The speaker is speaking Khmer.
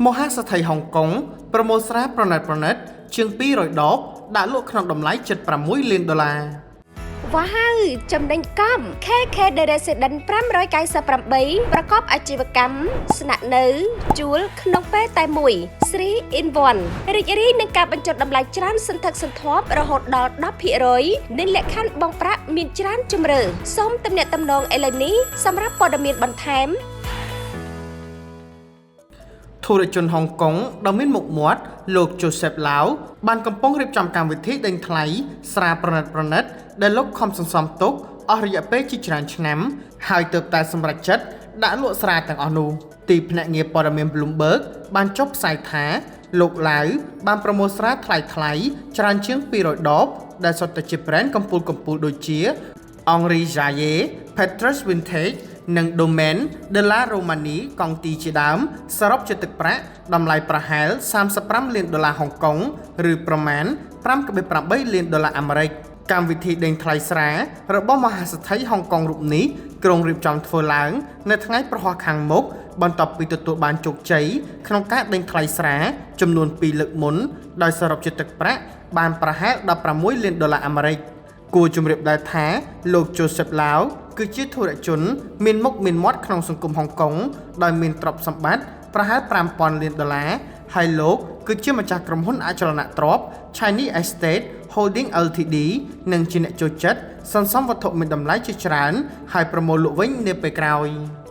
មហាសទ្ធិហុងកុងប្រមូលស្រាប្រណិតជាង200ដបដាក់លក់ក្នុងតម្លៃ$76 លានវ៉ាវចំណេញកំ KK The Resident 598ប្រកបអាជីវកម្មស្នាក់នៅជួលក្នុងពេលតែមួយ3 in 1រីករាយនឹងការបញ្ចុះតម្លៃច្រើនសន្ធឹកសន្ធាប់រហូតដល់ 10% និងលក្ខខណ្ឌបង់ប្រាក់មានច្រើនជម្រើសសូមទំនាក់ទំនងឥឡូវនេះសម្រាប់ព័ត៌មានបន្ថែមធុរជនហុងកុងដ៏មានមុខមាត់លោក Joseph Lau បានកំពុងរៀបចំកម្មវិធីដេញថ្លៃស្រាប្រណិតដែលលោកខំសន្សំទុកអស់រយៈពេលជាច្រើនឆ្នាំហើយទើបតែសម្រេចចិត្តដាក់លក់ស្រាទាំងអស់នោះទីភ្នាក់ងារព័ត៌មាន Bloomberg បានចុះផ្សាយថាលោក Lau បានប្រមូលស្រាថ្លៃច្រើនជាង200ដបដែលសុទ្ធតែជា brand កំពូលដូចជា Henri Jayer, Petrus Vintage និង Domaine de la Romanée កង់ទីជាដើមសរុបជាទឹកប្រាក់តម្លៃប្រហែល$35 លានហុងកុងឬប្រមាណ$5.8 លានអាមេរិកកម្មវិធីដេញថ្លៃស្រារបស់មហាសទ្ធិហុងកុងរូបនេះក្រុងរៀបចំធ្វើឡើងនៅថ្ងៃប្រហ័សខាងមុខបន្ទាប់ពីទទួលបានជោគជ័យក្នុងការដេញថ្លៃស្រាចំនួន2លើកមុនដោយសរុបជាទឹកប្រាក់បានប្រហែល$16 លានអាមេរិកគួរជម្រាបដែរថាលោក Joseph Lau គឺជាធុរជនមានមុខមានមាត់ក្នុងសង្គមហុងកុងដោយមានទ្រព្យសម្បត្តិប្រហែល$5,000 លានហើយលោកគឺជាម្ចាស់ក្រុមហ៊ុនអចលនទ្រព្យ Chinese Estate Holding Ltd និងជាអ្នកចូលចិត្តសន្សំវត្ថុមានតម្លៃជាច្រើនហើយប្រមូលលក់វិញនាពេលក្រោយ។